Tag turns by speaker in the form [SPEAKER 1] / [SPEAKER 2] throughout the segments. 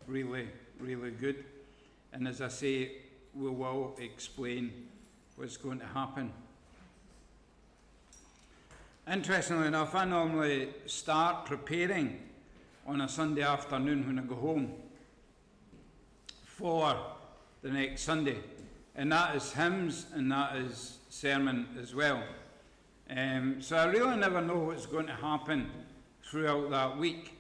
[SPEAKER 1] really, really good. And as I say, we will explain what's going to happen. Interestingly enough, I normally start preparing on a Sunday afternoon when I go home for the next Sunday. And that is hymns and that is sermon as well. So I really never know what's going to happen throughout that week.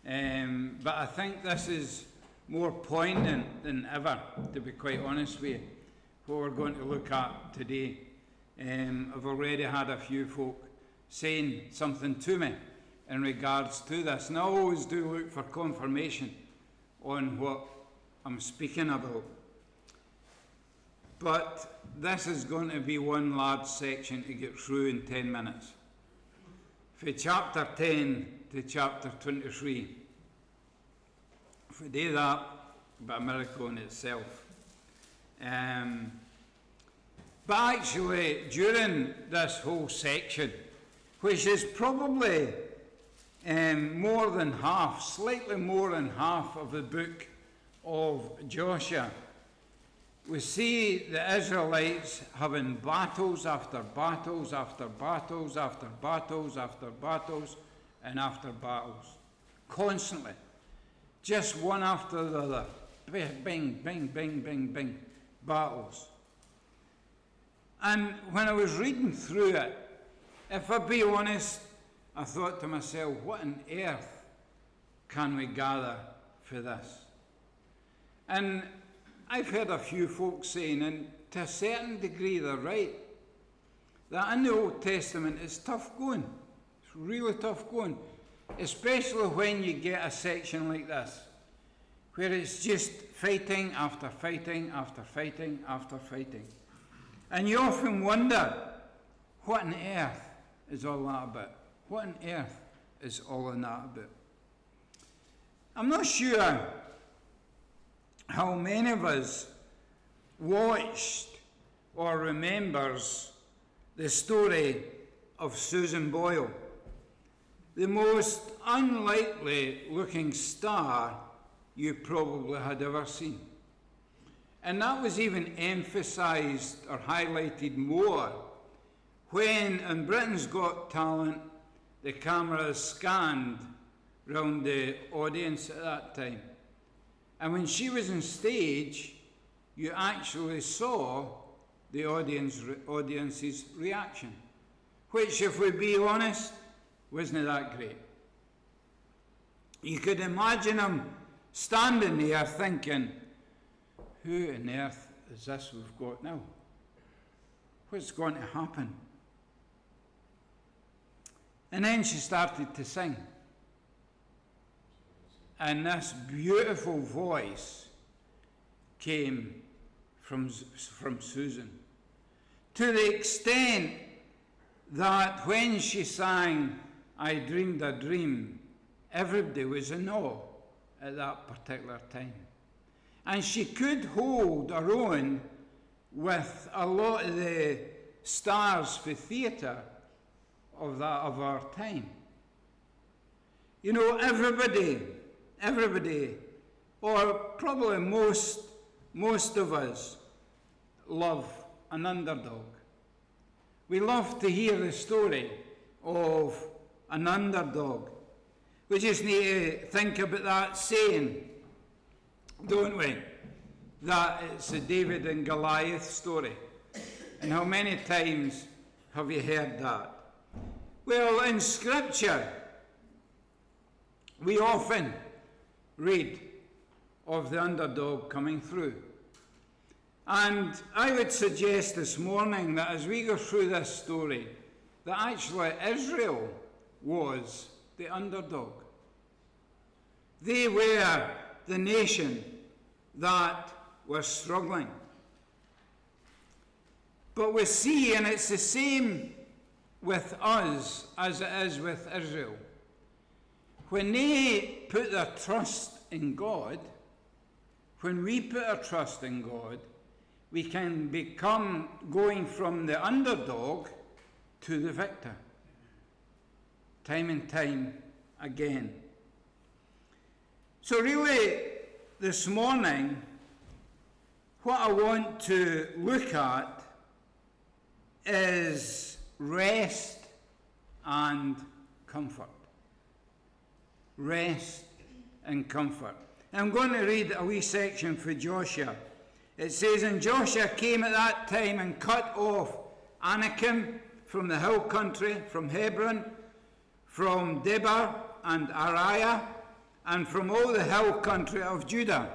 [SPEAKER 1] But I think this is more poignant than ever, to be quite honest with you, what we're going to look at today. I've already had a few folk saying something to me in regards to this, and I always do look for confirmation on what I'm speaking about. But this is going to be one large section to get through in 10 minutes. From chapter 10 to chapter 23. If we do that, but a miracle in itself. But actually, during this whole section, which is probably more than half, slightly more than half of the book of Joshua, we see the Israelites having battles after battles after battles after battles after battles and after battles. Constantly. Just one after the other. Bing, bing, bing, bing, bing. Battles. And when I was reading through it, if I be honest, I thought to myself, what on earth can we gather for this? And I've heard a few folks saying, and to a certain degree they're right, that in the Old Testament it's tough going. It's really tough going. Especially when you get a section like this, where it's just fighting after fighting after fighting after fighting. And you often wonder, what on earth is all that about? What on earth is all of that about? I'm not sure how many of us watched or remembers the story of Susan Boyle, the most unlikely looking star you probably had ever seen. And that was even emphasised or highlighted more when in Britain's Got Talent the cameras scanned round the audience at that time. And when she was on stage, you actually saw the audience's reaction, which, if we be honest, wasn't that great. You could imagine them standing there thinking, who on earth is this we've got now? What's going to happen? And then she started to sing. And this beautiful voice came from Susan, to the extent that when she sang, I Dreamed a Dream, everybody was in awe at that particular time. And she could hold her own with a lot of the stars for theatre of our time. You know, everybody, or probably most of us, love an underdog. We love to hear the story of an underdog. We just need to think about that saying, don't we? That it's the David and Goliath story. And how many times have you heard that? Well, in Scripture, we often read of the underdog coming through. And I would suggest this morning that as we go through this story, that actually Israel was the underdog. They were the nation that was struggling. But we see, and it's the same with us as it is with Israel, when they put their trust in God, when we put our trust in God, we can become going from the underdog to the victor, time and time again. So really, this morning, what I want to look at is rest and comfort. Rest and comfort. I'm going to read a wee section for Joshua. It says, "And Joshua came at that time and cut off Anakim from the hill country, from Hebron, from Debir and Ariah, and from all the hill country of Judah,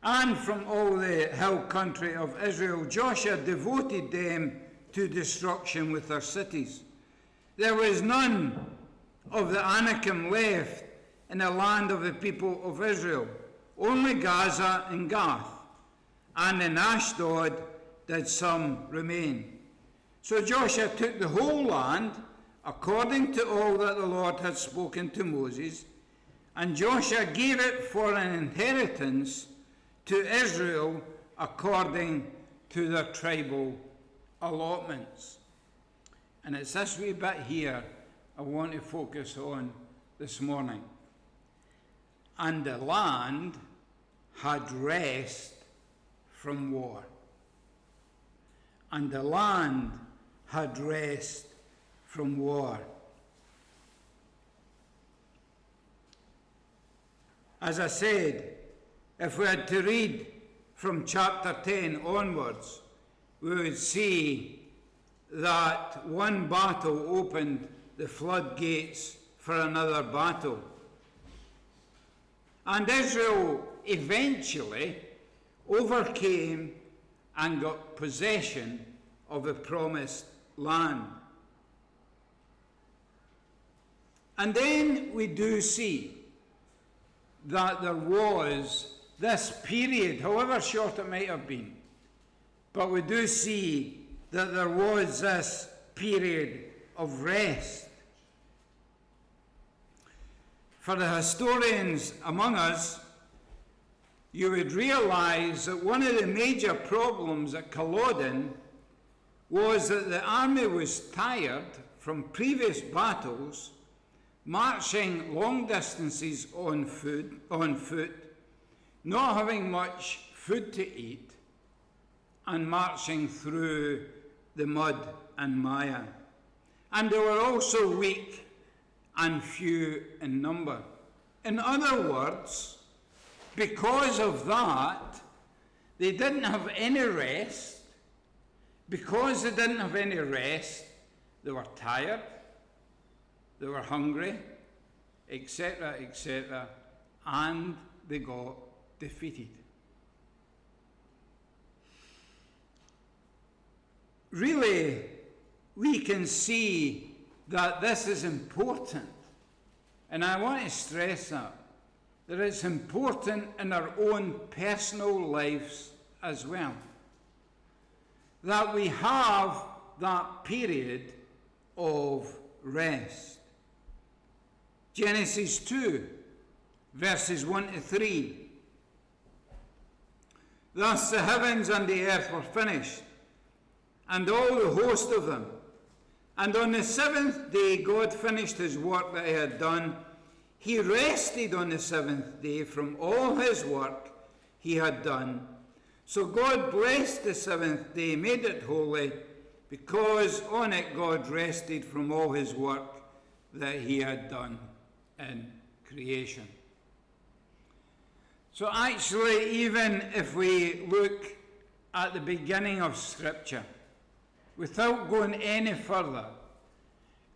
[SPEAKER 1] and from all the hill country of Israel. Joshua devoted them to destruction with their cities. There was none of the Anakim left in the land of the people of Israel, only Gaza and Gath, and in Ashdod did some remain. So Joshua took the whole land, according to all that the Lord had spoken to Moses, and Joshua gave it for an inheritance to Israel according to their tribal allotments." And it's this wee bit here I want to focus on this morning. "And the land had rest from war." And the land had rest from war. As I said, if we had to read from chapter 10 onwards, we would see that one battle opened the floodgates for another battle. And Israel eventually overcame and got possession of the promised land. And then we do see that there was this period, however short it might have been, but we do see that there was this period of rest. For the historians among us, you would realize that one of the major problems at Culloden was that the army was tired from previous battles, marching long distances on foot, not having much food to eat, and marching through the mud and mire. And they were also weak and few in number. In other words, because of that, they didn't have any rest. Because they didn't have any rest, they were tired, they were hungry, etc., etc., and they got defeated. Really, we can see that this is important, and I want to stress that it's important in our own personal lives as well, that we have that period of rest. Genesis 2, verses 1 to 3. "Thus the heavens and the earth were finished, and all the host of them. And on the seventh day God finished his work that he had done. He rested on the seventh day from all his work he had done. So God blessed the seventh day, made it holy, because on it God rested from all his work that he had done in creation." So actually, even if we look at the beginning of Scripture, without going any further,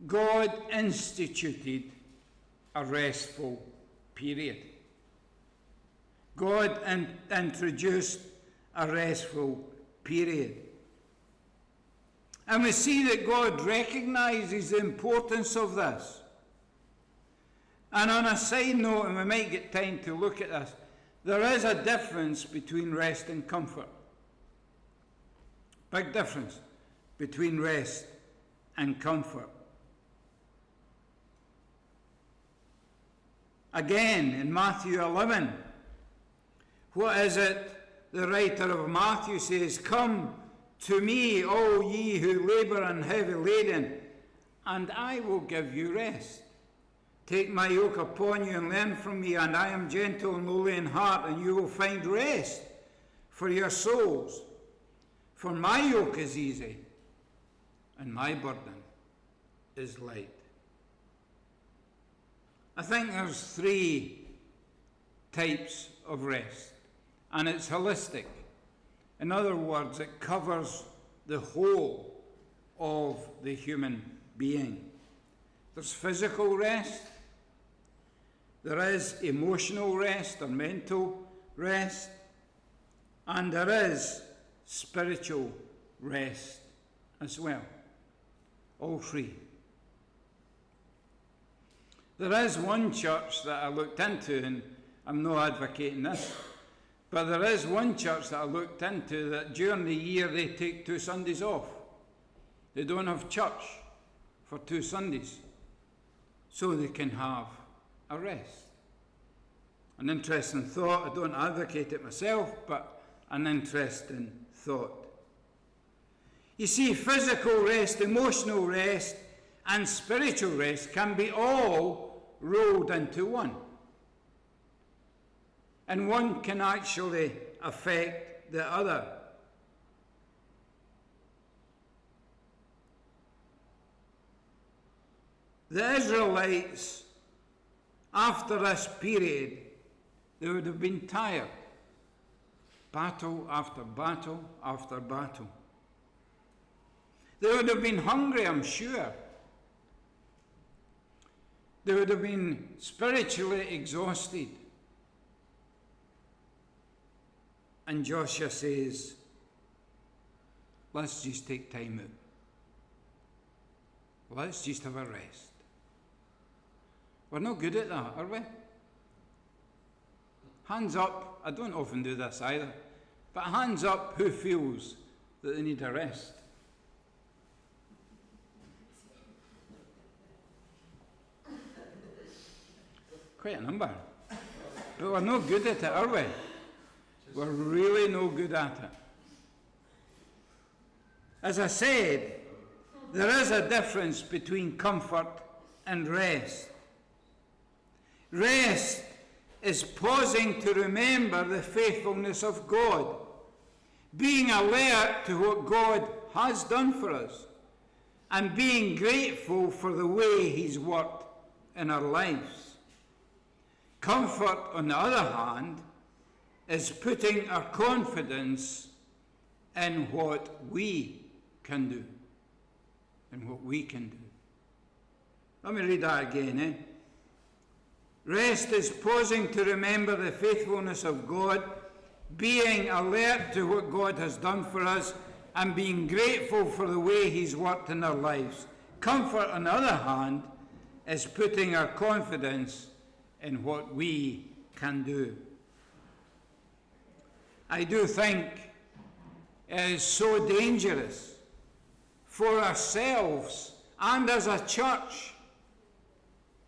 [SPEAKER 1] God instituted a restful period. God introduced a restful period. And we see that God recognizes the importance of this. And on a side note, and we might get time to look at this, there is a difference between rest and comfort. Big difference between rest and comfort. Again, in Matthew 11, what is it the writer of Matthew says? "Come to me, all ye who labor and heavy laden, and I will give you rest. Take my yoke upon you and learn from me, and I am gentle and lowly in heart, and you will find rest for your souls. For my yoke is easy, and my burden is light. I think there's 3 types of rest, and it's holistic. In other words, it covers the whole of the human being. There's physical rest, there is emotional rest or mental rest, and there is spiritual rest as well. All 3. There is one church that I looked into, and I'm not advocating this, but there is one church that I looked into that during the year they take 2 Sundays off. They don't have church for 2 Sundays, so they can have a rest. An interesting thought. I don't advocate it myself, but an interesting thought. You see, physical rest, emotional rest, and spiritual rest can be all rolled into one. And one can actually affect the other. The Israelites, after this period, they would have been tired. Battle after battle after battle. They would have been hungry, I'm sure. They would have been spiritually exhausted. And Joshua says, let's just take time out. Let's just have a rest. We're not good at that, are we? Hands up. I don't often do this either. But hands up who feels that they need a rest. Quite a number. But we're no good at it, are we? We're really no good at it. As I said, there is a difference between comfort and rest. Rest is pausing to remember the faithfulness of God, being alert to what God has done for us, and being grateful for the way He's worked in our lives. Comfort, on the other hand, is putting our confidence in what we can do. In what we can do. Let me read that again. Rest is pausing to remember the faithfulness of God, being alert to what God has done for us, and being grateful for the way He's worked in our lives. Comfort, on the other hand, is putting our confidence in what we can do. I do think it is so dangerous for ourselves and as a church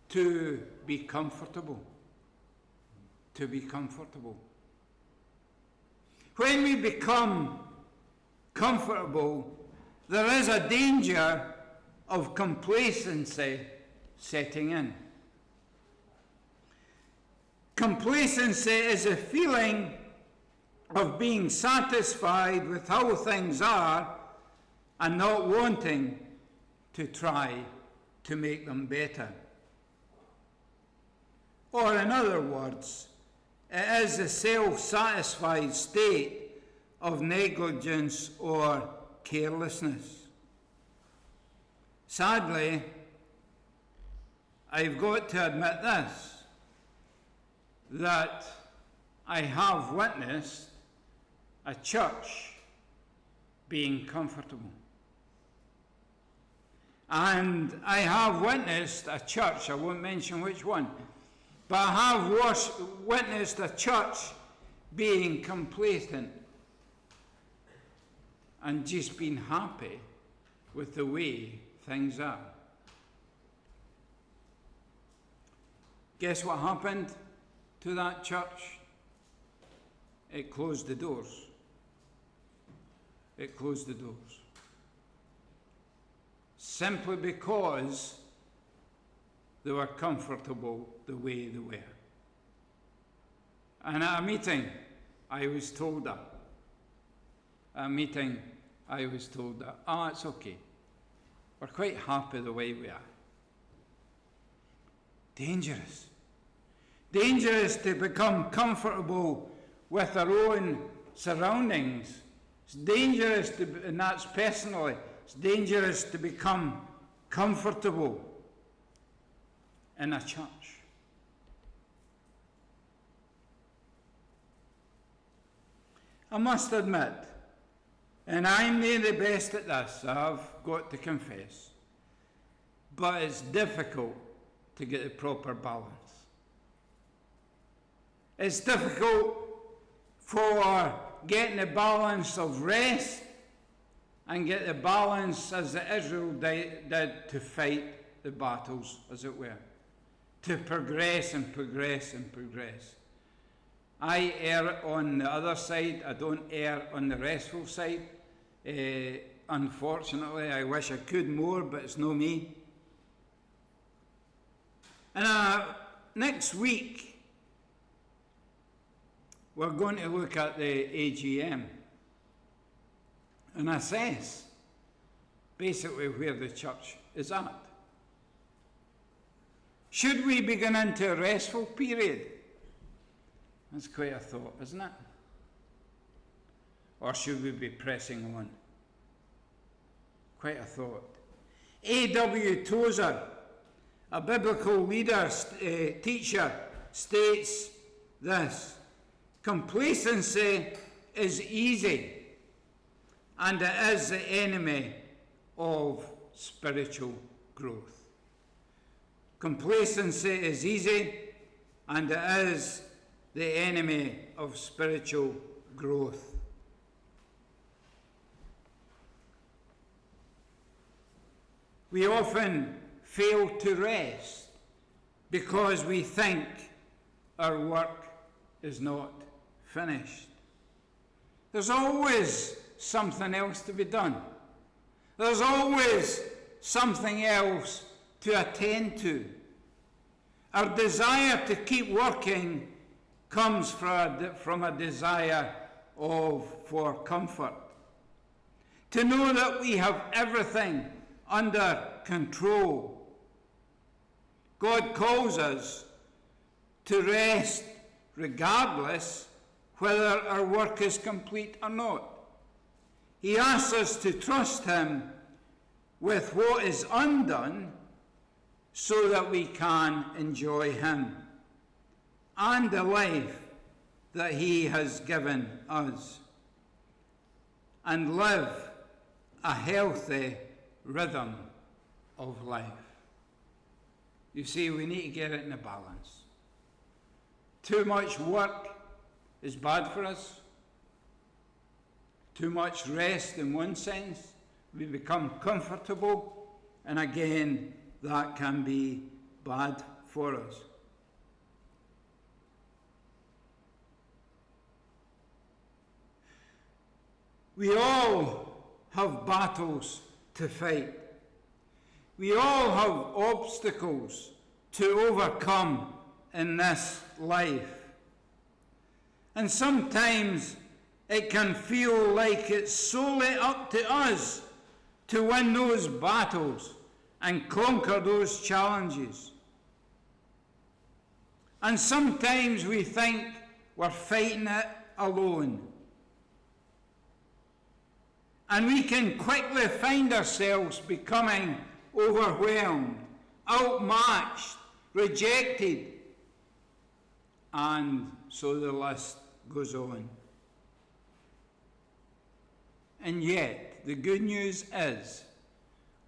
[SPEAKER 1] to be comfortable. To be comfortable. When we become comfortable, there is a danger of complacency setting in. Complacency is a feeling of being satisfied with how things are and not wanting to try to make them better. Or in other words, it is a self-satisfied state of negligence or carelessness. Sadly, I've got to admit this, that I have witnessed a church being comfortable. And I have witnessed a church, I won't mention which one, but I have witnessed a church being complacent and just being happy with the way things are. Guess what happened to that church? It closed the doors. It closed the doors. Simply because they were comfortable the way they were. And at a meeting, I was told that. It's okay. We're quite happy the way we are. Dangerous. Dangerous to become comfortable with our own surroundings. It's dangerous and that's personally, it's dangerous to become comfortable in a church. I must admit, and I'm not the best at this, I've got to confess, but it's difficult to get the proper balance. It's difficult for getting the balance of rest and get the balance as Israel did to fight the battles, as it were, to progress and progress and progress. I err on the other side. I don't err on the restful side. Unfortunately, I wish I could more, but it's no me. And next week, we're going to look at the AGM and assess basically where the church is at. Should we begin into a restful period? That's quite a thought, isn't it? Or should we be pressing on? Quite a thought. A.W. Tozer, a biblical leader, teacher, states this: complacency is easy, and it is the enemy of spiritual growth. Complacency is easy, and it is the enemy of spiritual growth. We often fail to rest because we think our work is not finished. There's always something else to be done. There's always something else to attend to. Our desire to keep working comes from a desire for comfort. To know that we have everything under control. God calls us to rest regardless whether our work is complete or not. He asks us to trust Him with what is undone so that we can enjoy Him and the life that He has given us and live a healthy rhythm of life. You see, we need to get it in a balance. Too much work is bad for us. Too much rest in one sense. We become comfortable, and again, that can be bad for us. We all have battles to fight. We all have obstacles to overcome in this life. And sometimes it can feel like it's solely up to us to win those battles and conquer those challenges. And sometimes we think we're fighting it alone. And we can quickly find ourselves becoming overwhelmed, outmatched, rejected, and so the list goes on. And yet, the good news is,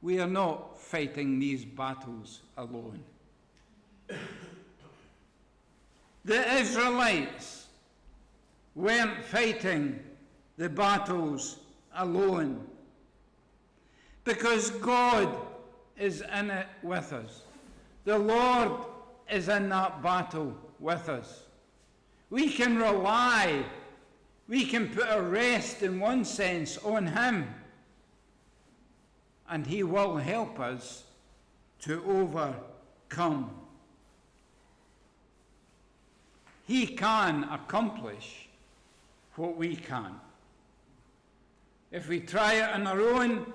[SPEAKER 1] we are not fighting these battles alone. The Israelites weren't fighting the battles alone, because God is in it with us. The Lord is in that battle with us. We can rely, we can put our rest in one sense on Him, and He will help us to overcome come. He can accomplish what we can't. If we try it on our own,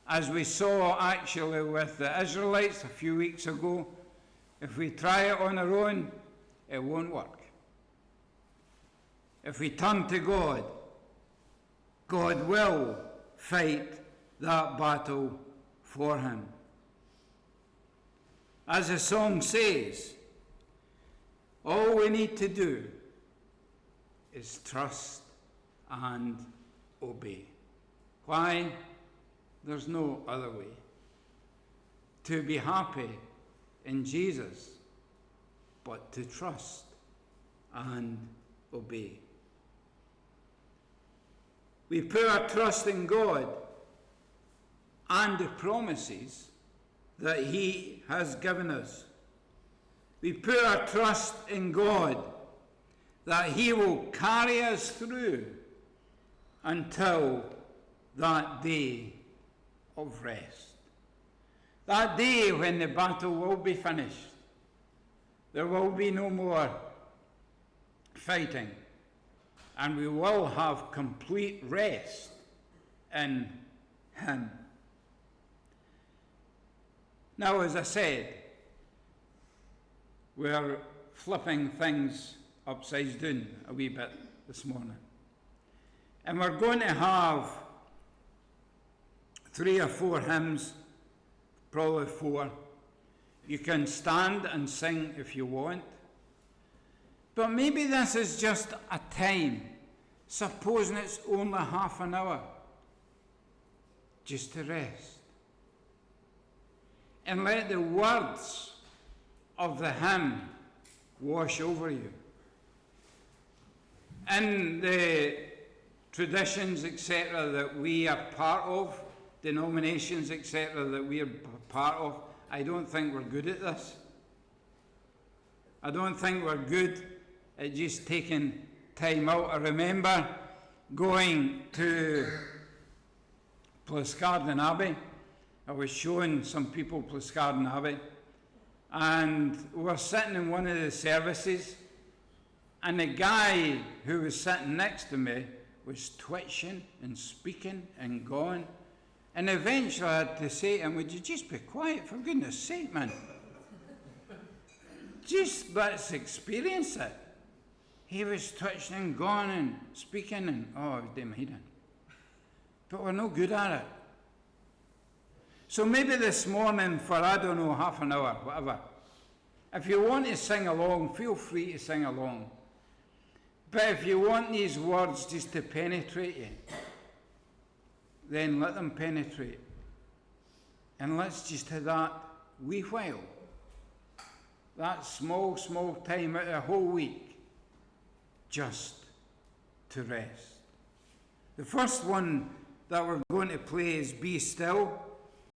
[SPEAKER 1] as we saw actually with the Israelites a few weeks ago, if we try it on our own, it won't work. If we turn to God, God will fight that battle for him. As the song says, all we need to do is trust and obey. Why? There's no other way. To be happy in Jesus, but to trust and obey. We put our trust in God and the promises that he has given us. We put our trust in God that he will carry us through until that day of rest. That day when the battle will be finished. There will be no more fighting, and we will have complete rest in him. Now, as I said, we're flipping things upside down a wee bit this morning. And we're going to have 3 or 4 hymns, probably 4. You can stand and sing if you want. But maybe this is just a time, supposing it's only half an hour, just to rest. And let the words of the hymn wash over you. In the traditions, etc., that we are part of, denominations, etc., that we are part of, I don't think we're good at this. I don't think we're good at just taking time out. I remember going to Pliscarden Abbey. I was showing some people Pliscarden Abbey, and we were sitting in one of the services, and the guy who was sitting next to me was twitching and speaking and going. And eventually I had to say to him, would you just be quiet, for goodness sake, man? Just let's experience it. He was twitching and going and speaking, and oh, I was doing my head in. But we're no good at it. So maybe this morning for, I don't know, half an hour, whatever. If you want to sing along, feel free to sing along. But if you want these words just to penetrate you, then let them penetrate. And let's just have that wee while, that small time out of the whole week, just to rest. The first one that we're going to play is Be Still.